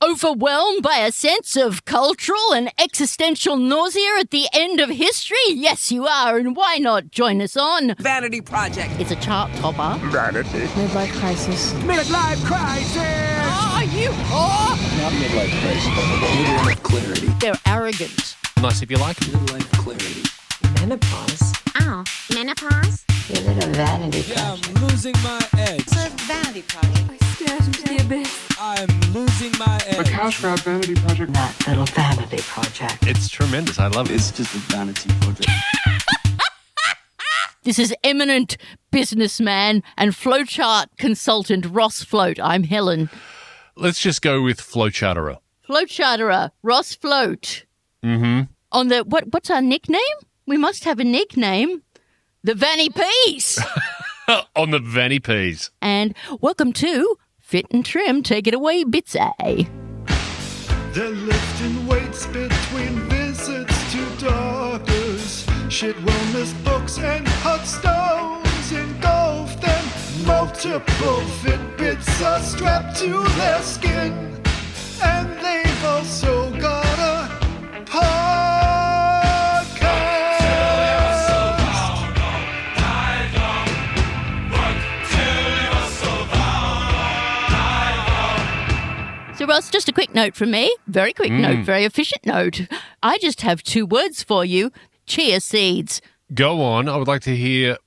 Overwhelmed by a sense of cultural and existential nausea at the end of history? Yes, you are, and why not join us on Vanity Project. It's a chart topper. Vanity. Midlife crisis. Midlife crisis! Not midlife crisis. Midlife clarity. They're arrogant. Nice if you like. Midlife clarity. Menopause. Oh, menopause? Is it a vanity project? I'm losing my edge. It's a vanity project. I stared into the abyss. I'm losing my edge. A cash grab vanity project. That little vanity project. It's tremendous. I love it. It's just a vanity project. This is eminent businessman and flowchart consultant Ross Float. I'm Helen. Let's just go with flowcharterer. Flowcharterer, Ross Float. Mm-hmm. On the, what's our nickname? We must have a nickname. The Vanny Peas. On the Vanny Peas. And welcome to Fit and Trim. Take it away, Bits A. They're lifting weights between visits to doctors. Shit wellness books and hot stones engulf them. Multiple Fitbits are strapped to their skin. And they've also got a So, Ross, just a quick note from me. Very quick note, very efficient note. I just have 2 words for you. Chia seeds. Go on. I would like to hear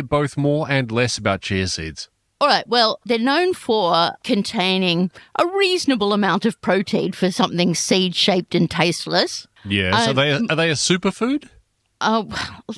both more and less about chia seeds. All right, well, they're known for containing a reasonable amount of protein for something seed-shaped and tasteless. Yes. Are they a superfood? Oh,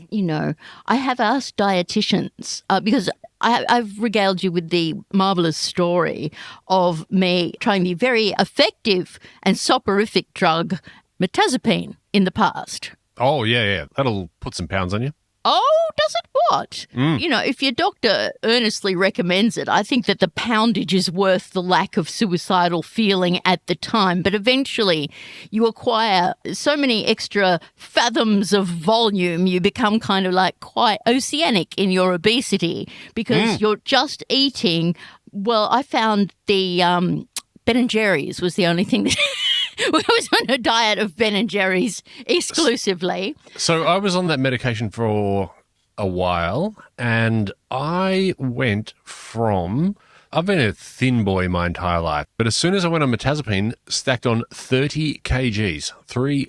you know, I have asked dietitians because I've regaled you with the marvellous story of me trying the very effective and soporific drug mirtazapine in the past. Oh, yeah. That'll put some pounds on you. Oh, does it what? You know, if your doctor earnestly recommends it, I think that the poundage is worth the lack of suicidal feeling at the time. But eventually you acquire so many extra fathoms of volume, you become kind of like quite oceanic in your obesity because you're just eating. Well, I found the Ben & Jerry's was the only thing that... I was on a diet of Ben & Jerry's exclusively. So I was on that medication for a while, and I've been a thin boy my entire life, but as soon as I went on mirtazapine, stacked on 30 kgs, 30.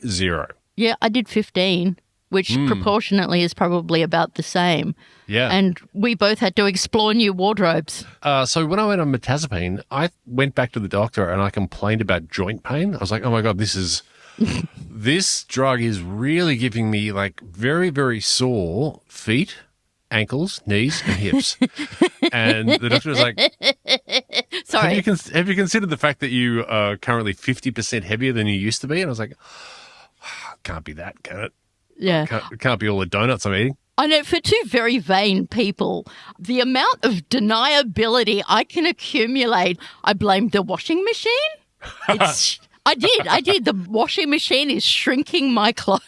Yeah, I did 15, which proportionately is probably about the same. Yeah. And we both had to explore new wardrobes. So when I went on mirtazapine, I went back to the doctor and I complained about joint pain. I was like, oh my God, this drug is really giving me like very, very sore feet, ankles, knees, and hips. And the doctor was like, sorry. Have you considered the fact that you are currently 50% heavier than you used to be? And I was like, can't be that, can it? Yeah. Can't be all the donuts I'm eating. I know, for 2 very vain people, the amount of deniability I can accumulate, I blamed the washing machine. I did. The washing machine is shrinking my clothes.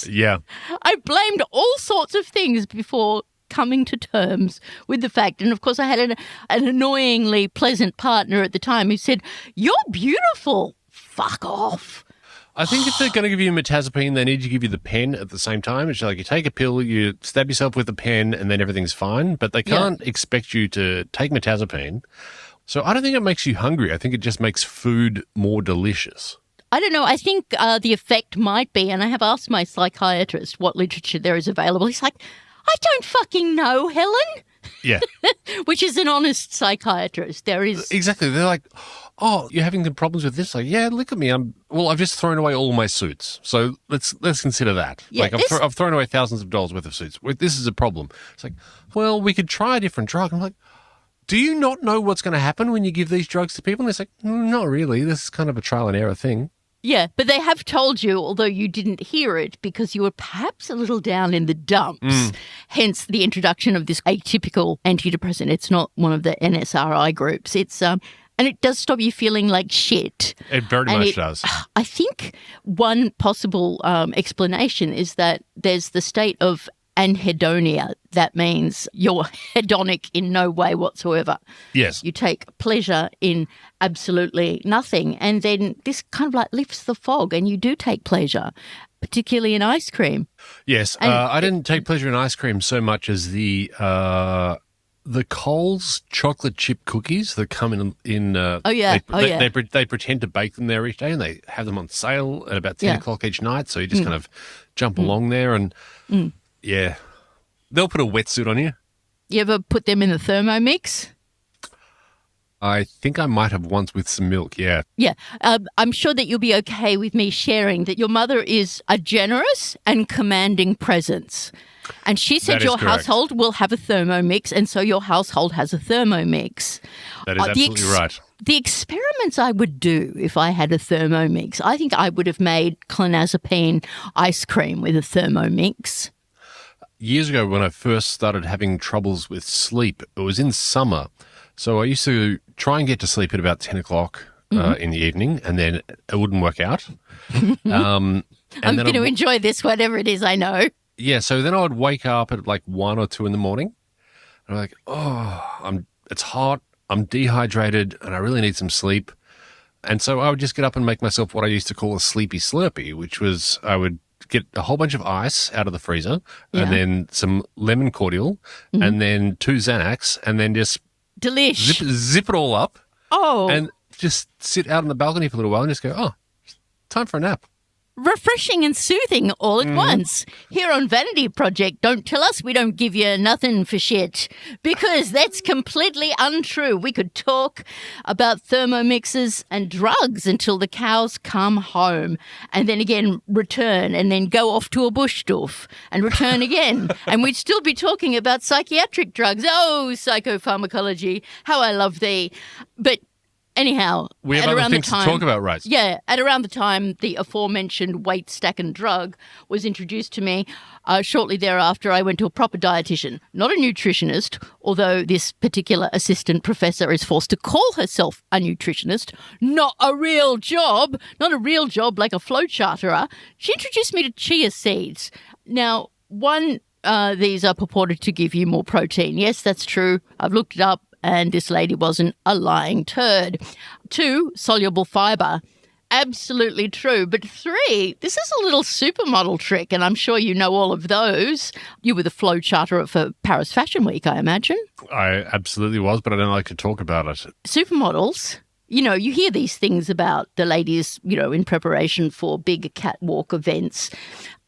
Yeah. I blamed all sorts of things before coming to terms with the fact. And, of course, I had an annoyingly pleasant partner at the time who said, "You're beautiful. Fuck off." I think if they're going to give you mirtazapine, they need to give you the pen at the same time. It's like you take a pill, you stab yourself with the pen, and then everything's fine. But they can't expect you to take mirtazapine. So I don't think it makes you hungry. I think it just makes food more delicious. I don't know. I think the effect might be, and I have asked my psychiatrist what literature there is available. He's like, I don't fucking know, Helen. Yeah. Which is an honest psychiatrist. There is. Exactly. They're like, oh, you're having some problems with this? Like, yeah, look at me. I've just thrown away all my suits. So let's consider that. Yeah, like I've thrown away thousands of dollars worth of suits. This is a problem. It's like, well, we could try a different drug. I'm like, do you not know what's going to happen when you give these drugs to people? And it's like, not really. This is kind of a trial and error thing. Yeah, but they have told you, although you didn't hear it because you were perhaps a little down in the dumps, hence the introduction of this atypical antidepressant. It's not one of the NSRI groups. It's and it does stop you feeling like shit. It very much does. I think one possible explanation is that there's the state of anhedonia. That means you're hedonic in no way whatsoever. Yes. You take pleasure in absolutely nothing. And then this kind of like lifts the fog and you do take pleasure, particularly in ice cream. Yes. And I didn't take pleasure in ice cream so much as the Coles chocolate chip cookies that come in they pretend to bake them there each day, and they have them on sale at about 10 o'clock each night. So you just kind of jump along there and, they'll put a wetsuit on you. You ever put them in the Thermomix? I think I might have once with some milk, yeah. Yeah. I'm sure that you'll be okay with me sharing that your mother is a generous and commanding presence. And she said your household will have a Thermomix, and so your household has a Thermomix. That is absolutely right. The experiments I would do if I had a Thermomix, I think I would have made clonazepine ice cream with a Thermomix. Years ago when I first started having troubles with sleep, it was in summer. So I used to try and get to sleep at about 10 o'clock in the evening, and then it wouldn't work out. I'm going to enjoy this, whatever it is, I know. Yeah, so then I would wake up at like 1 or 2 in the morning. And I'm like, it's hot, I'm dehydrated, and I really need some sleep. And so I would just get up and make myself what I used to call a sleepy slurpee, which was I would get a whole bunch of ice out of the freezer and then some lemon cordial and then 2 Xanax and then just zip it all up and just sit out on the balcony for a little while and just go, time for a nap. Refreshing and soothing all at once. Here on Vanity Project, don't tell us we don't give you nothing for shit, because that's completely untrue. We could talk about Thermomixes and drugs until the cows come home, and then again return, and then go off to a bush doof and return again. And we'd still be talking about psychiatric drugs. Oh, psychopharmacology, how I love thee. But anyhow, we have other things to talk about, right? Yeah, at around the time the aforementioned weight stacking drug was introduced to me, shortly thereafter I went to a proper dietitian, not a nutritionist, although this particular assistant professor is forced to call herself a nutritionist, not a real job like a flowcharterer. She introduced me to chia seeds. Now, these are purported to give you more protein. Yes, that's true. I've looked it up. And this lady wasn't a lying turd. 2, soluble fibre. Absolutely true. But 3, this is a little supermodel trick, and I'm sure you know all of those. You were the flow charterer for Paris Fashion Week, I imagine. I absolutely was, but I don't like to talk about it. Supermodels, you hear these things about the ladies, in preparation for big catwalk events,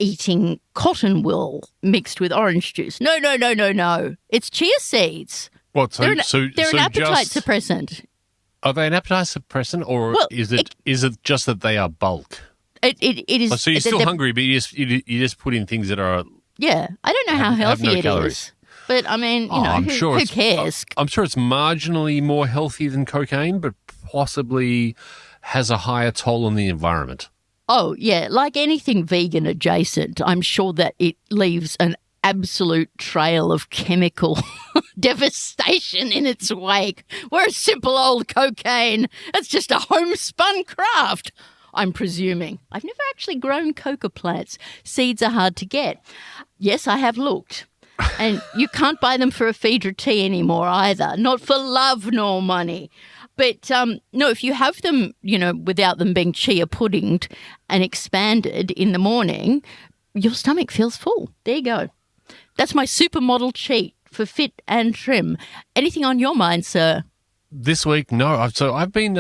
eating cotton wool mixed with orange juice. No. It's chia seeds. What? They're an appetite suppressant. Are they an appetite suppressant, or is it just that they are bulk? It is. So you're still hungry, but you just put in things that are. Yeah, I don't know how healthy it is, but I mean, who cares? I'm sure it's marginally more healthy than cocaine, but possibly has a higher toll on the environment. Oh yeah, like anything vegan adjacent, I'm sure that it leaves an absolute trail of chemical devastation in its wake. Whereas simple old cocaine, it's just a homespun craft, I'm presuming. I've never actually grown coca plants. Seeds are hard to get. Yes, I have looked. And you can't buy them for a Phaedra tea anymore either. Not for love nor money. But no, if you have them, without them being chia puddinged and expanded in the morning, your stomach feels full. There you go. That's my supermodel cheat for fit and trim. Anything on your mind, sir? This week, no. So I've been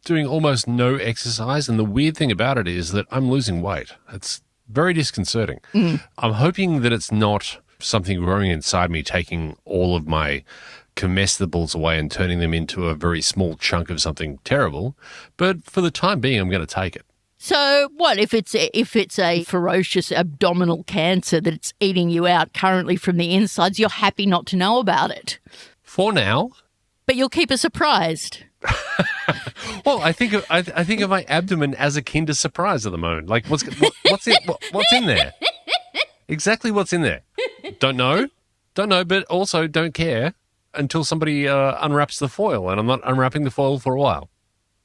doing almost no exercise, and the weird thing about it is that I'm losing weight. It's very disconcerting. I'm hoping that it's not something growing inside me taking all of my comestibles away and turning them into a very small chunk of something terrible. But for the time being, I'm going to take it. So what if it's a ferocious abdominal cancer that it's eating you out currently from the insides? You're happy not to know about it. For now. But you'll keep us surprised. Well, I think of my abdomen as akin to surprise at the moment. Like what's in there? Exactly what's in there? Don't know, but also don't care until somebody unwraps the foil, and I'm not unwrapping the foil for a while.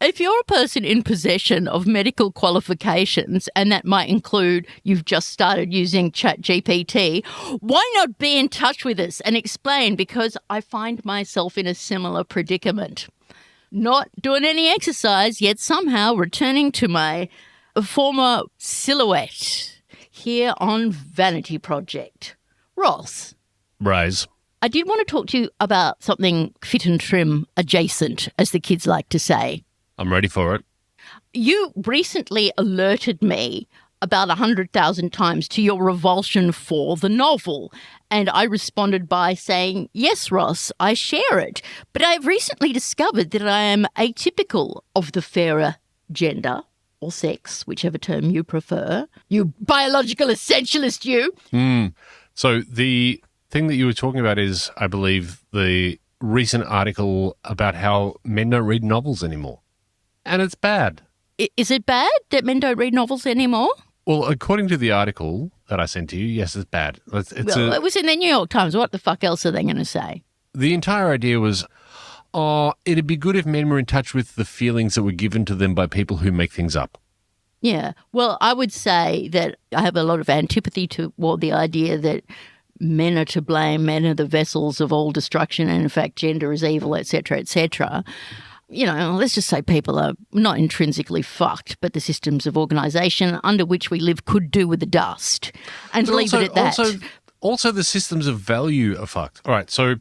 if you're a person in possession of medical qualifications, and that might include you've just started using ChatGPT, why not be in touch with us and explain? Because I find myself in a similar predicament. Not doing any exercise, yet somehow returning to my former silhouette here on Vanity Project. Ross. Raise. I did want to talk to you about something fit and trim adjacent, as the kids like to say. I'm ready for it. You recently alerted me about 100,000 times to your revulsion for the novel, and I responded by saying, yes, Ross, I share it, but I've recently discovered that I am atypical of the fairer gender or sex, whichever term you prefer. You biological essentialist, you. So the thing that you were talking about is, I believe, the recent article about how men don't read novels anymore. And it's bad. Is it bad that men don't read novels anymore? Well, according to the article that I sent to you, yes, it's bad. It was in the New York Times. What the fuck else are they going to say? The entire idea was, it'd be good if men were in touch with the feelings that were given to them by people who make things up. Yeah. Well, I would say that I have a lot of antipathy toward the idea that men are to blame, men are the vessels of all destruction, and in fact, gender is evil, etc., etc. You know, let's just say people are not intrinsically fucked, but the systems of organisation under which we live could do with the dust, and But leave it at that. Also, the systems of value are fucked. All right, so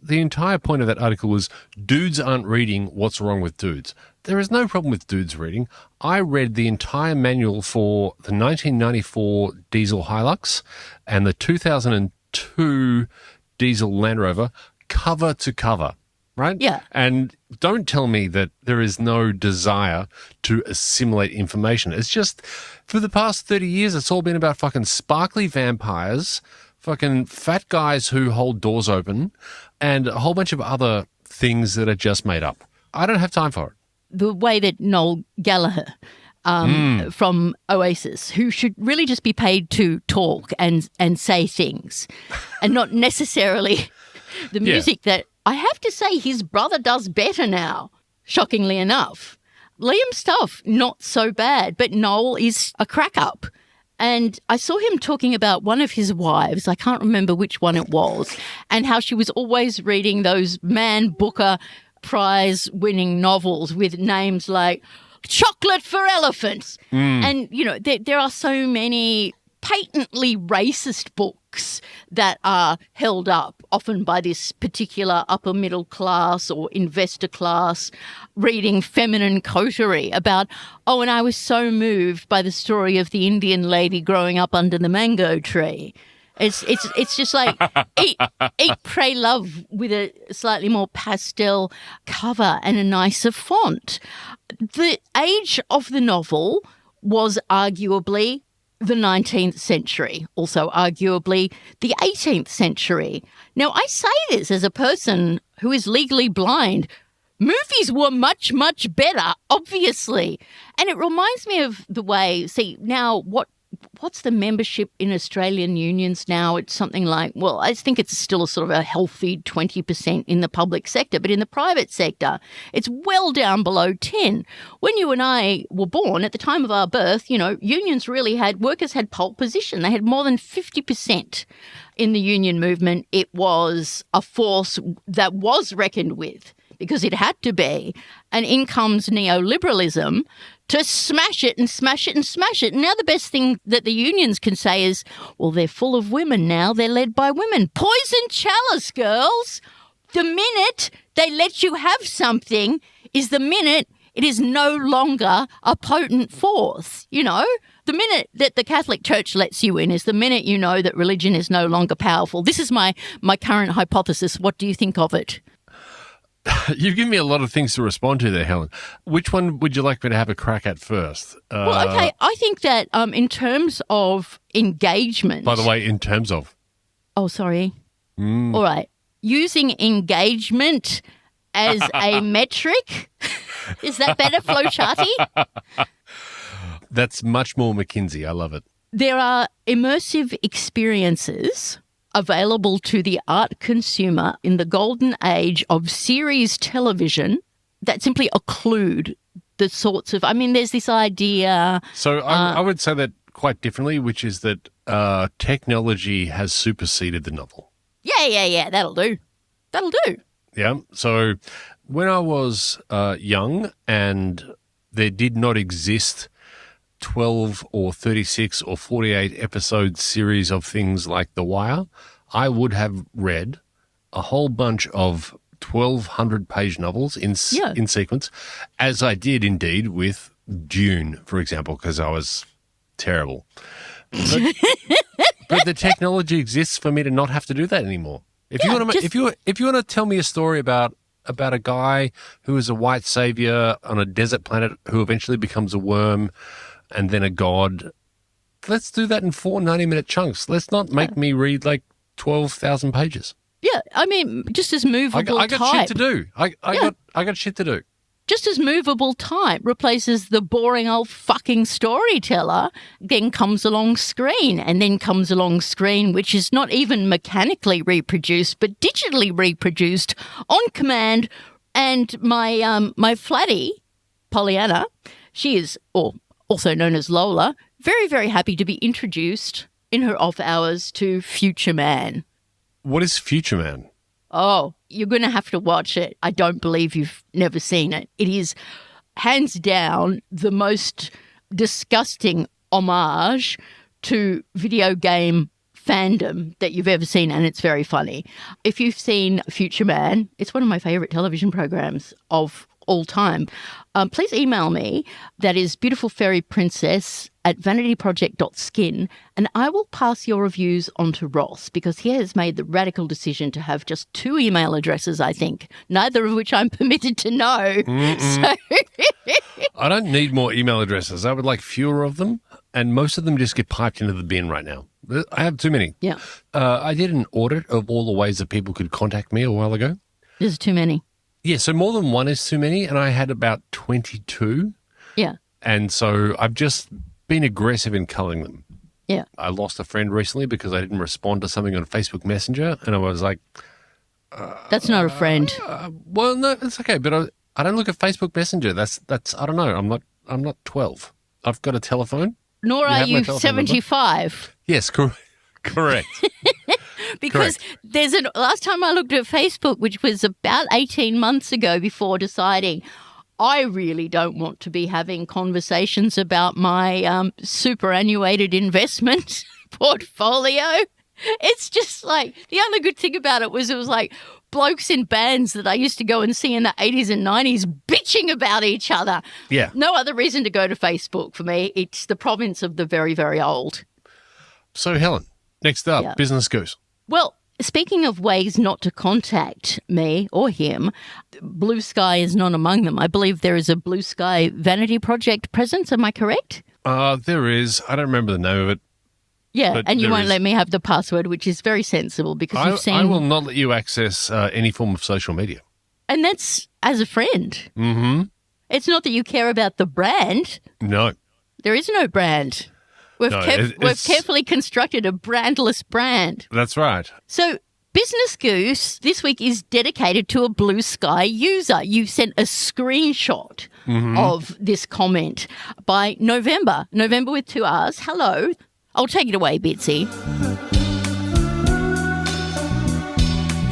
the entire point of that article was dudes aren't reading What's Wrong with Dudes. There is no problem with dudes reading. I read the entire manual for the 1994 diesel Hilux and the 2002 diesel Land Rover cover to cover, right? Yeah. And don't tell me that there is no desire to assimilate information. It's just for the past 30 years, it's all been about fucking sparkly vampires, fucking fat guys who hold doors open, and a whole bunch of other things that are just made up. I don't have time for it. The way that Noel Gallagher from Oasis, who should really just be paid to talk and say things and not necessarily the music that I have to say his brother does better now, shockingly enough. Liam's stuff, not so bad, but Noel is a crack up. And I saw him talking about one of his wives, I can't remember which one it was, and how she was always reading those Man Booker prize-winning novels with names like Chocolate for Elephants. And, you know, there are so many patently racist books that are held up, often by this particular upper middle class or investor class, reading feminine coterie about, and I was so moved by the story of the Indian lady growing up under the mango tree. It's just like eat, pray, love with a slightly more pastel cover and a nicer font. The age of the novel was arguably the 19th century, also arguably the 18th century. Now, I say this as a person who is legally blind. Movies were much, much better, obviously. And it reminds me of the way, now what's the membership in Australian unions now? It's something like, well, I think it's still a sort of a healthy 20% in the public sector, but in the private sector, it's well down below 10. When you and I were born, at the time of our birth, you know, workers had pole position. They had more than 50% in the union movement. It was a force that was reckoned with, because it had to be. And in comes neoliberalism to smash it and smash it and smash it. And now the best thing that the unions can say is, well, they're full of women now. They're led by women. Poison chalice, girls. The minute they let you have something is the minute it is no longer a potent force, you know? The minute that the Catholic Church lets you in is the minute you know that religion is no longer powerful. This is my current hypothesis. What do you think of it? You've given me a lot of things to respond to there, Helen. Which one would you like me to have a crack at first? Well, okay, I think that in terms of engagement... By the way, in terms of... Oh, sorry. All right. Using engagement as a metric? Is that better, flowcharty? That's much more McKinsey. I love it. There are immersive experiences available to the art consumer in the golden age of series television that simply occlude the sorts of, I mean, there's this idea. So I would say that quite differently, which is that technology has superseded the novel. Yeah, that'll do. Yeah. So when I was young and there did not exist 12 or 36 or 48 episode series of things like The Wire, I would have read a whole bunch of 1,200-page novels in sequence, as I did indeed with Dune, for example, because I was terrible. But the technology exists for me to not have to do that anymore. If you want to tell me a story about a guy who is a white savior on a desert planet who eventually becomes a worm and then a god, let's do that in 4 90-minute chunks. Let's not make me read like 12,000 pages. Yeah, I mean, just as movable I got type. shit to do. I got shit to do. Just as movable type replaces the boring old fucking storyteller, then comes along screen, and then comes along screen, which is not even mechanically reproduced, but digitally reproduced on command. And my flatty, Pollyanna, she is, or also known as Lola, very, very happy to be introduced in her off hours to Future Man. What is Future Man? Oh, you're going to have to watch it. I don't believe you've never seen it. It is hands down the most disgusting homage to video game fandom that you've ever seen, and it's very funny. If you've seen Future Man, it's one of my favourite television programs of all time. Please email me. That is beautifulfairyprincess@vanityproject.skin, and I will pass your reviews on to Ross, because he has made the radical decision to have just 2 email addresses, I think, neither of which I'm permitted to know. So I don't need more email addresses. I would like fewer of them, and most of them just get piped into the bin right now. I have too many. Yeah. I did an audit of all the ways that people could contact me a while ago. There's too many. Yeah, so more than one is too many, and I had about 22. Yeah. And so I've just been aggressive in culling them. Yeah. I lost a friend recently because I didn't respond to something on Facebook Messenger, and I was like, that's not a friend. well, no, it's okay, but I don't look at Facebook Messenger. That's I don't know. I'm not 12. I've got a telephone. Nor are you 75. Number? Yes, correct. Because last time I looked at Facebook, which was about 18 months ago, before deciding I really don't want to be having conversations about my superannuated investment portfolio. It's just like, the only good thing about it was like blokes in bands that I used to go and see in the 80s and 90s bitching about each other. Yeah. No other reason to go to Facebook for me. It's the province of the very, very old. So, Helen, next up, Business Goose. Well, speaking of ways not to contact me or him, Blue Sky is not among them. I believe there is a Blue Sky Vanity Project presence. Am I correct? There is. I don't remember the name of it. Yeah, and you won't let me have the password, which is very sensible, because you've seen... I will not let you access any form of social media. And that's as a friend. Mm-hmm. It's not that you care about the brand. No. There is no brand. We've carefully constructed a brandless brand. That's right. So Business Goose this week is dedicated to a Blue Sky user. You sent a screenshot of this comment by November with 2 R's. Hello. I'll take it away, Bitsy.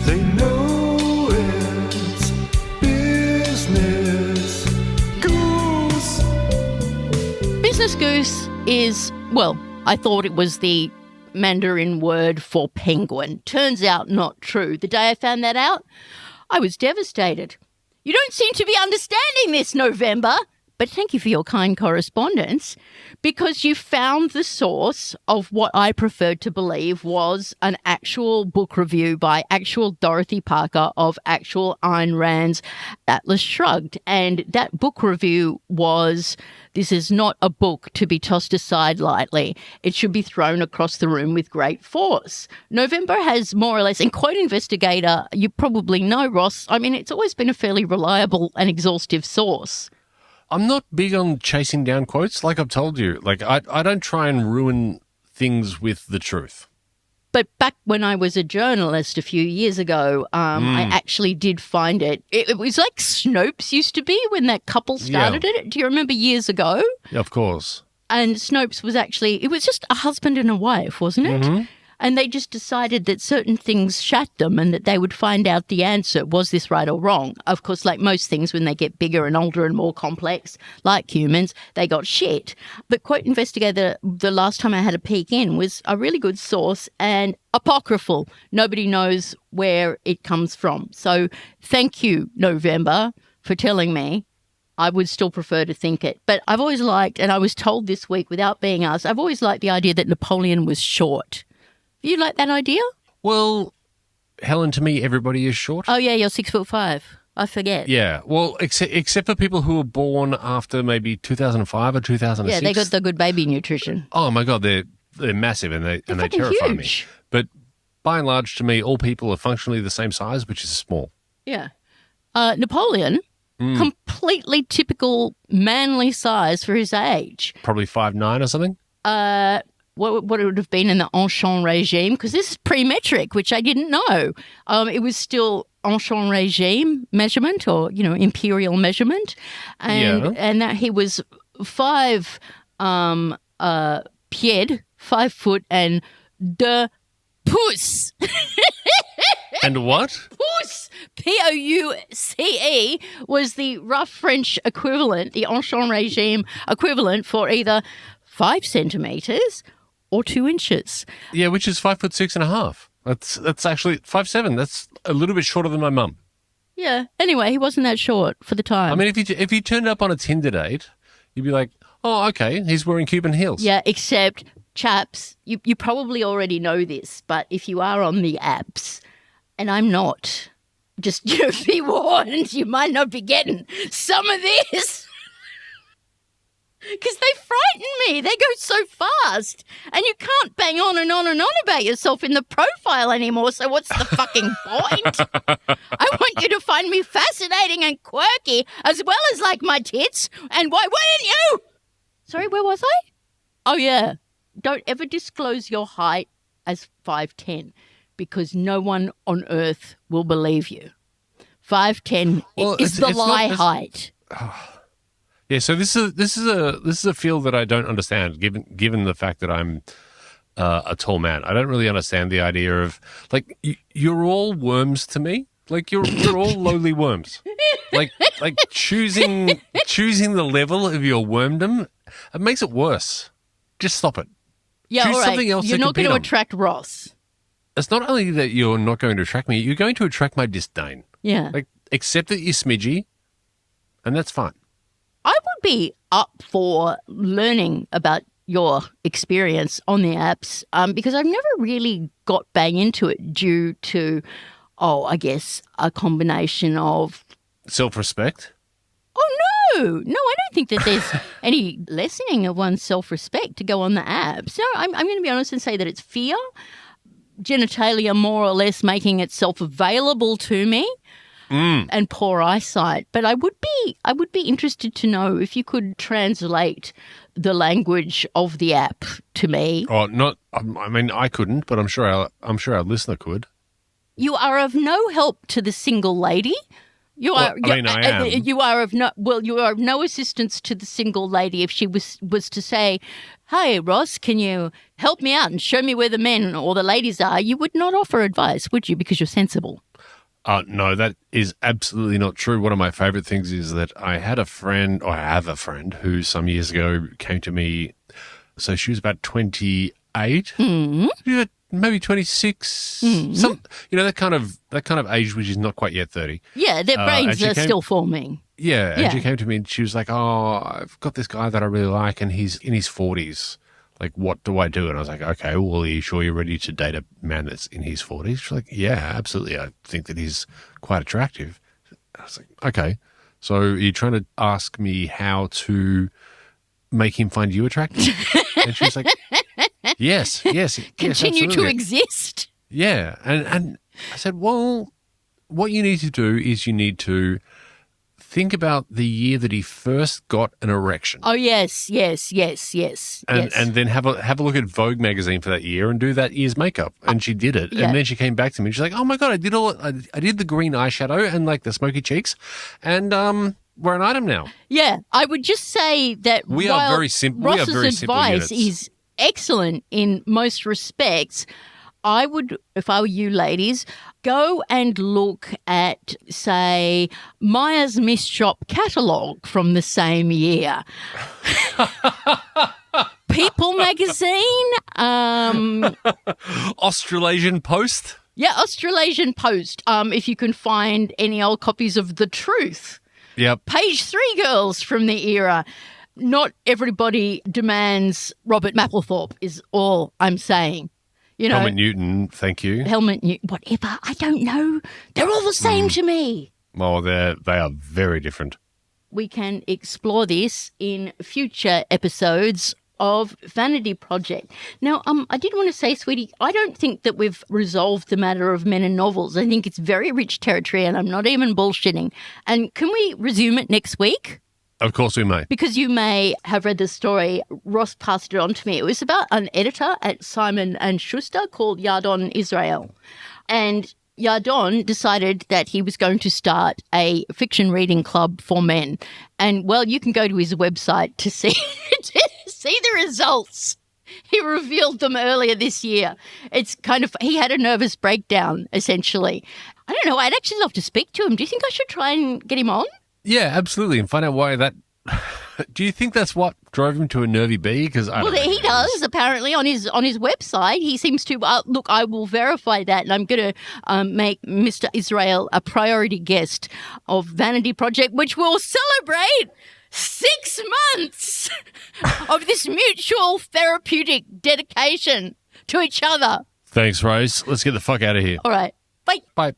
They know it's Business Goose. Business Goose is, well, I thought it was the Mandarin word for penguin. Turns out not true. The day I found that out, I was devastated. You don't seem to be understanding this, November. But thank you for your kind correspondence, because you found the source of what I preferred to believe was an actual book review by actual Dorothy Parker of actual Ayn Rand's Atlas Shrugged. And that book review was, this is not a book to be tossed aside lightly. It should be thrown across the room with great force. November has more or less, and quote Investigator, you probably know, Ross, I mean, it's always been a fairly reliable and exhaustive source. I'm not big on chasing down quotes, like I've told you. Like, I don't try and ruin things with the truth. But back when I was a journalist a few years ago, I actually did find it. It was like Snopes used to be when that couple started it. Do you remember years ago? Yeah, of course. And Snopes was actually, it was just a husband and a wife, wasn't it? Mm-hmm. And they just decided that certain things shat them and that they would find out the answer. Was this right or wrong? Of course, like most things, when they get bigger and older and more complex, like humans, they got shit. But Quote Investigator, the last time I had a peek in, was a really good source and apocryphal. Nobody knows where it comes from. So thank you, Novemberr, for telling me. I would still prefer to think it. But I've always liked, and I was told this week without being asked, I've always liked the idea that Napoleon was short. You like that idea? Well, Helen, to me, everybody is short. Oh, yeah, you're 6'5". I forget. Yeah, well, except for people who were born after maybe 2005 or 2006. Yeah, they got the good baby nutrition. Oh my God, they're massive and they terrify huge. me. But by and large, to me, all people are functionally the same size, which is small. Yeah. Napoleon, completely typical manly size for his age. Probably 5'9" or something. What it would have been in the ancient regime, because this is pre-metric, which I didn't know. It was still ancient regime measurement, or imperial measurement, and that he was 5 pied, 5 foot, and de pouce. And what? Pouce, Pouce, was the rough French equivalent, the ancient regime equivalent for either 5 centimetres or 2 inches. Yeah, which is 5'6.5". That's actually 5'7". That's a little bit shorter than my mum. Yeah. Anyway, he wasn't that short for the time. I mean, if you turned up on a Tinder date, you'd be like, oh, okay, he's wearing Cuban heels. Yeah, except, chaps, you probably already know this, but if you are on the apps, and I'm not, just be warned, you might not be getting some of this. Because they frighten me. They go so fast. And you can't bang on and on and on about yourself in the profile anymore. So what's the fucking point? I want you to find me fascinating and quirky as well as like my tits. And why wouldn't you? Sorry, where was I? Oh, yeah. Don't ever disclose your height as 5'10", because no one on earth will believe you. 5'10" is the lie height. Yeah, so this is a field that I don't understand, given the fact that I'm a tall man. I don't really understand the idea of, like, you're all worms to me. Like, you're all lowly worms. Like choosing the level of your wormdom, it makes it worse. Just stop it. Yeah, Choose all right. something else. You're not going to attract Ross. It's not only that you're not going to attract me, you're going to attract my disdain. Yeah. Like, accept that you're smidgy, and that's fine. I would be up for learning about your experience on the apps because I've never really got bang into it due to, I guess, a combination of... Self-respect? Oh, no, I don't think that there's any lessening of one's self-respect to go on the apps. No, I'm going to be honest and say that it's fear, genitalia more or less making itself available to me. And poor eyesight. But I would be interested to know if you could translate the language of the app to me. Oh, not. I mean, I couldn't, but I'm sure our listener could. You are of no help to the single lady. I am. You are of no assistance to the single lady if she was to say, "Hey, Ross, can you help me out and show me where the men or the ladies are?" You would not offer advice, would you? Because you're sensible. No, that is absolutely not true. One of my favorite things is that I have a friend who some years ago came to me. So she was about 28, maybe 26, that kind of age, which is not quite yet 30. Yeah, their brains are still forming. Yeah, and she came to me and she was like, "Oh, I've got this guy that I really like, and he's in his 40s. Like, what do I do?" And I was like, "Okay, well, are you sure you're ready to date a man that's in his 40s?" She's like, "Yeah, absolutely. I think that he's quite attractive." I was like, "Okay, so are you trying to ask me how to make him find you attractive?" And she was like, yes, Continue to absolutely. exist. Yeah. And I said, well, what you need to do is you need to think about the year that he first got an erection. Oh, yes. And then have a look at Vogue magazine for that year and do that year's makeup. And she did it. Yeah. And then she came back to me and she's like, oh my God, I did the green eyeshadow and like the smoky cheeks. And we're an item now. Yeah, I would just say that We are while very simple. We are Ross's very simple advice units. is excellent in most respects. I would, if I were you ladies, go and look at, say, Myers Miss Shop catalogue from the same year. People magazine. Australasian Post. Yeah, Australasian Post. If you can find any old copies of The Truth. Yep. Page 3 girls from the era. Not everybody demands Robert Mapplethorpe is all I'm saying. You know, Helmut Newton, thank you. Helmut Newton, whatever. I don't know. They're all the same to me. Oh, they are very different. We can explore this in future episodes of Vanity Project. Now, I did want to say, sweetie, I don't think that we've resolved the matter of men and novels. I think it's very rich territory, and I'm not even bullshitting. And can we resume it next week? Of course we may. Because you may have read the story. Ross passed it on to me. It was about an editor at Simon & Schuster called Yardon Israel. And Yardon decided that he was going to start a fiction reading club for men. And, well, you can go to his website to see the results. He revealed them earlier this year. It's kind of, he had a nervous breakdown, essentially. I don't know. I'd actually love to speak to him. Do you think I should try and get him on? Yeah, absolutely. And find out why that... Do you think that's what drove him to a nervy bee? Because Well, he does, apparently, on his website. He seems to... look, I will verify that, and I'm going to make Mr. Israel a priority guest of Vanity Project, which will celebrate 6 months of this mutual therapeutic dedication to each other. Thanks, Rose. Let's get the fuck out of here. All right. Bye. Bye.